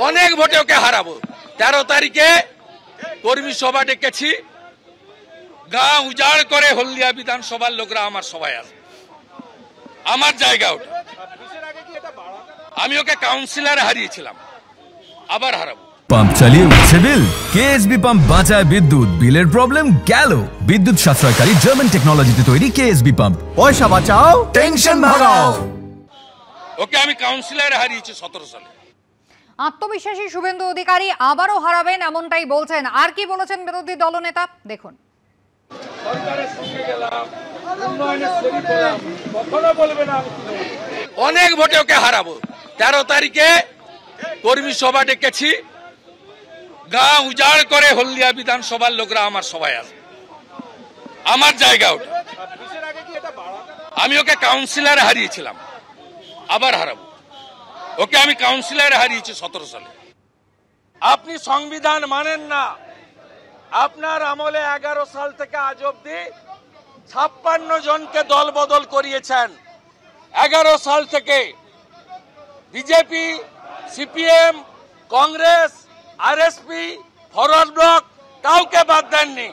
অনেক ভোটে ওকে হারাবো। 13 তারিখে কর্মী সভা ডেকেছি, গা উজাড় করে হলদিয়া বিধানসভার লোকরা আমার সভায় আসবে, আমার জায়গা ওটা। আমি ওকে কাউন্সিলরে হারিয়েছিলাম, আবার হারাবো। পাম্প চালিয়ে উঠছে বিল, কেএসবি পাম্প বাঁচায় বিদ্যুৎ, বিলের প্রবলেম গেল। বিদ্যুৎ সাশ্রয়কারী জার্মান টেকনোলজিতে তৈরি কেএসবি পাম্প, পয়সা বাঁচাও, টেনশন ভাগাও। ওকে আমি কাউন্সিলরে হারিয়েছি 17 সালে। আত্মবিশ্বাসী শুভেন্দু অধিকারী আবারও হারাবেন এমনটাই বলছেন। আর কি বলেছেন বিরোধী দলনেতা দেখুন। অনেক ভোটে ওকে হারাবো। 13 তারিখে কর্মী সভা ডেকেছি, গা উজাড় করে হলদিয়া বিধানসভার লোকরা আমার সভায় আসবে, আমার জায়গা ওটা। আমি ওকে কাউন্সিলরে হারিয়েছিলাম, আবার হারাবো। ওকে আমি কাউন্সিলরে হারিয়েছি 17 সালে। আপনি সংবিধান মানেন না। আপনার আমলে 11 সাল থেকে আজ অব্দি 56 জনকে দল বদল করিয়েছেন। 11 সাল থেকে BJP, CPM, Congress, RSP, forward block কাউকে বাদ দেননি।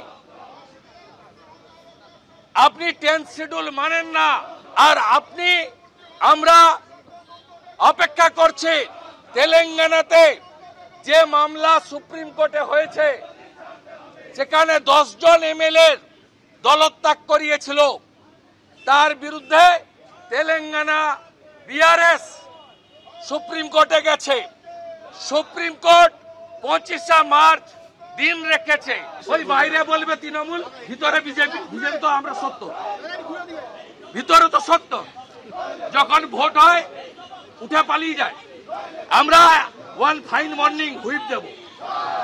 আপনি 10th শিডিউল মানেন না। আর আমরা অপেক্ষা করছি তেলেঙ্গানাতে যে মামলা সুপ্রিম কোর্টে হয়েছে, সেখানে 10 জন এমএলএ দলত্যাগ করিয়েছিল, তার বিরুদ্ধে তেলেঙ্গানা বিআরএস সুপ্রিম কোর্টে গেছে। সুপ্রিম কোর্ট 25 মার্চ দিন রেখেছে। ওই বাইরে বলবে তৃণমূল, ভিতরে বিজেপি। বিজেপি তো আমরা সত্য, ভিতরে তো সত্য। যখন ভোট হয় উঠে পালিয়ে যায়। আমরা ওয়ান ফাইন মর্নিং হুইপ দেব,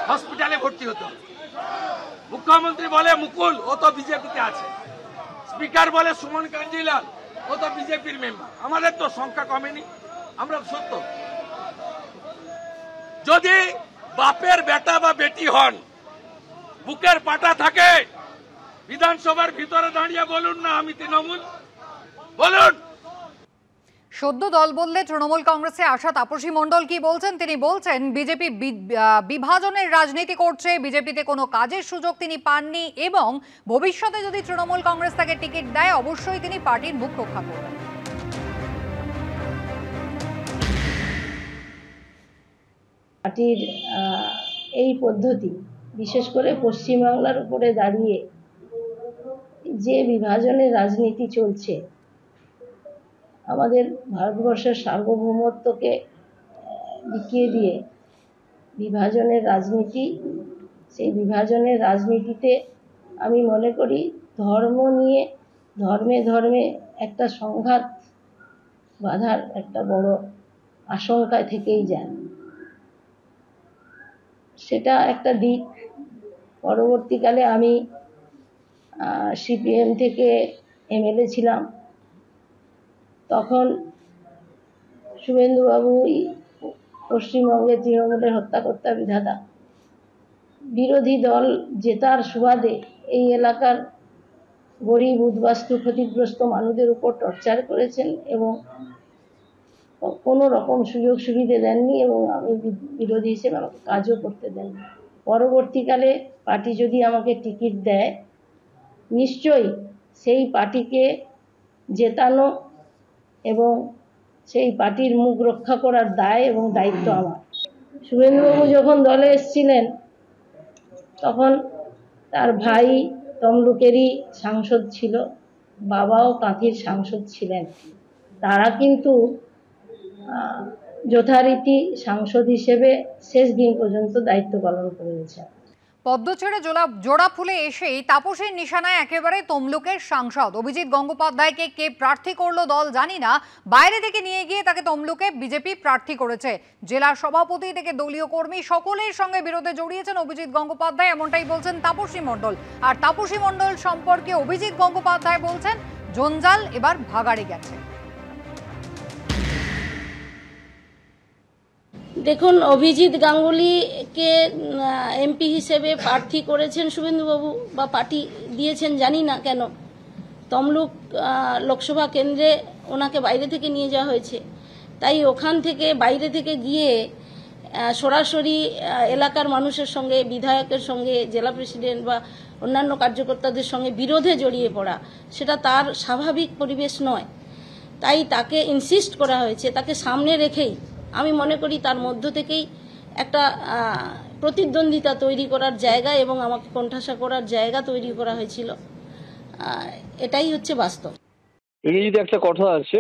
হসপিটালে ভর্তি হতে হবে। মুখ্যমন্ত্রী বলে মুকুল, ও তো বিজেপিতে আছে। স্পিকার বলে সুমন কাঞ্জিলাল, ও তো বিজেপির মেম্বার। আমাদের তো সংখ্যা কমেনি, আমরা সত্য। যদি বাপের বেটা বা বেটি হন, বুকের পাটা থাকে, বিধানসভার ভিতরে দাঁড়িয়ে বলুন না আমি তৃণমূল, বলুন। সদ্য দল বললে তৃণমূল কংগ্রেসে আসা তাপসী মণ্ডল কি বলছেন? তিনি বলছেন বিজেপি বিভাজনের রাজনীতি করছে, বিজেপিতে কোনো কাজের সুযোগ তিনি পাননি এবং ভবিষ্যতে যদি তৃণমূল কংগ্রেস তাকে টিকিট দেয় অবশ্যই তিনি পার্টির মুখ রক্ষা করবেন। পার্টির এই পদ্ধতি, বিশেষ করে পশ্চিমবাংলার উপরে দাঁড়িয়ে যে বিভাজনের রাজনীতি চলছে, আমাদের ভারতবর্ষের সার্বভৌমত্বকে বিকিয়ে দিয়ে বিভাজনের রাজনীতি, সেই বিভাজনের রাজনীতিতে আমি মনে করি ধর্ম নিয়ে ধর্মে ধর্মে একটা সংঘাত বাঁধার একটা বড় আশঙ্কায় থেকেই যায়। সেটা একটা দিক। পরবর্তীকালে আমি সিপিএম থেকে এমএলএ ছিলাম, তখন শুভেন্দুবাবু পশ্চিমবঙ্গের তৃণমূলের হত্যাকর্তা বিধাতা। বিরোধী দল জেতার সুবাদে এই এলাকার গরিব উদ্বাস্তু ক্ষতিগ্রস্ত মানুষদের উপর টর্চার করেছেন এবং কোনো রকম সুযোগ সুবিধে দেননি এবং আমি বিরোধী হিসেবে আমাকে কাজও করতে দেননি। পরবর্তীকালে পার্টি যদি আমাকে টিকিট দেয়, নিশ্চয়ই সেই পার্টিকে জেতানো এবং সেই পার্টির মুখ রক্ষা করার দায় এবং দায়িত্ব আমার। শুভেন্দুবাবু যখন দলে এসেছিলেন তখন তার ভাই তমলুকেরই সাংসদ ছিল, বাবাও কাঁথির সাংসদ ছিলেন। তারা কিন্তু যথারীতি সাংসদ হিসেবে শেষ দিন পর্যন্ত দায়িত্ব পালন করে গেছেন। পদ্ম ছেড়ে জোড়া ফুলে এসেই তাপসীর নিশানায় একেবারে তমলুকের সাংসদ অভিজিৎ গঙ্গোপাধ্যায়কে কে প্রার্থী করলো দল জানি না, বাইরে থেকে নিয়ে গিয়ে তাকে তমলুকে বিজেপি প্রার্থী করেছে। জেলা সভাপতি থেকে দলীয় কর্মী সকলের সঙ্গে বিরোধে জড়িয়েছেন অভিজিৎ গঙ্গোপাধ্যায়, এমনটাই বলছেন তাপসী মণ্ডল। আর তাপসী মণ্ডল সম্পর্কে অভিজিৎ গঙ্গোপাধ্যায় বলছেন জঞ্জাল এবার ভাগাড়ে গেছে। দেখুন, অভিজিৎ গাঙ্গুলিকে এমপি হিসেবে প্রার্থী করেছেন শুভেন্দুবাবু বা পার্টি দিয়েছেন জানি না কেন। তমলুক লোকসভা কেন্দ্রে ওনাকে বাইরে থেকে নিয়ে যাওয়া হয়েছে, তাই ওখান থেকে বাইরে থেকে গিয়ে সরাসরি এলাকার মানুষের সঙ্গে, বিধায়কের সঙ্গে, জেলা প্রেসিডেন্ট বা অন্যান্য কার্যকর্তাদের সঙ্গে বিরোধে জড়িয়ে পড়া, সেটা তার স্বাভাবিক পরিবেশ নয়। তাই তাকে ইনসিস্ট করা হয়েছে, তাকে সামনে রেখেই আমি মনে করি তার মধ্য থেকেই একটা প্রতিদ্বন্দ্বিতা তৈরি করার জায়গা এবং আমাকে কোণঠাসা করার জায়গা তৈরি করা হয়েছিল। এটাই হচ্ছে বাস্তব। ইংরেজিতে একটা কথা আছে,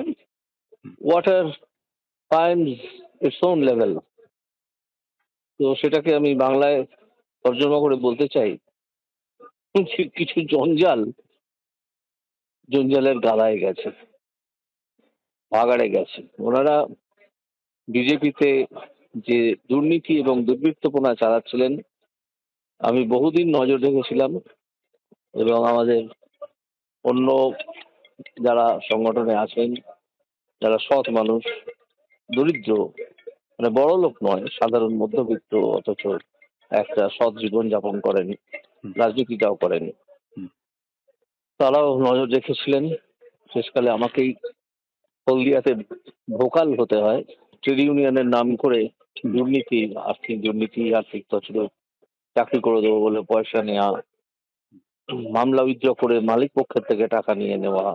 water finds its own level. তো সেটাকে আমি বাংলায় তর্জমা করে বলতে চাই যে কিছু জঞ্জালের গালায় গেছে, ভাগাড়ে গেছে। ওনারা বিজেপিতে যে দুর্নীতি এবং দুর্বৃত্তপনা চালাচ্ছিলেন আমি বহুদিন নজর রেখেছিলাম, এবং আমাদের অন্য যারা সংগঠনে আছেন, যারা সৎ মানুষ, দরিদ্র, মানে বড় লোক নয়, সাধারণ মধ্যবিত্ত, অথচ একটা সৎ জীবন যাপন করেন, রাজনীতিটাও করেন, তারাও নজর রেখেছিলেন। শেষকালে আমাকেই হলদিয়াতে ভোকাল হতে হয়। ট্রেড ইউনিয়নের নাম করে দুর্নীতি, আর্থিক তছরূপ, চাকরি করে দেবো বলে পয়সা নেওয়া, মামলা উইথড্র করে মালিক পক্ষের থেকে টাকা নিয়ে নেওয়া,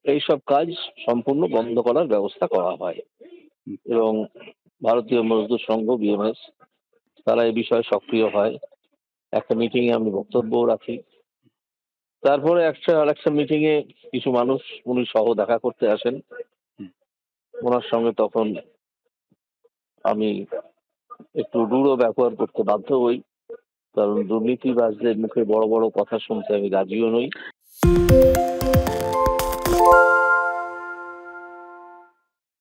এইসব কাজ সম্পূর্ণ বন্ধ করার ব্যবস্থা করা হয়। এবং ভারতীয় মজদুর সংঘ বিএমএস তারা এই বিষয়ে সক্রিয় হয়। একটা মিটিং এ আমি বক্তব্য রাখি। তারপরে আরেকটা মিটিং এ কিছু মানুষ উনি সহ দেখা করতে আসেন। ওনার সঙ্গে তখন আমি একটু রূঢ় ব্যবহার করতে বাধ্য হই, কারণ দুর্নীতিবাজদের মুখে বড় বড় কথা শুনতে আমি রাজিও নই।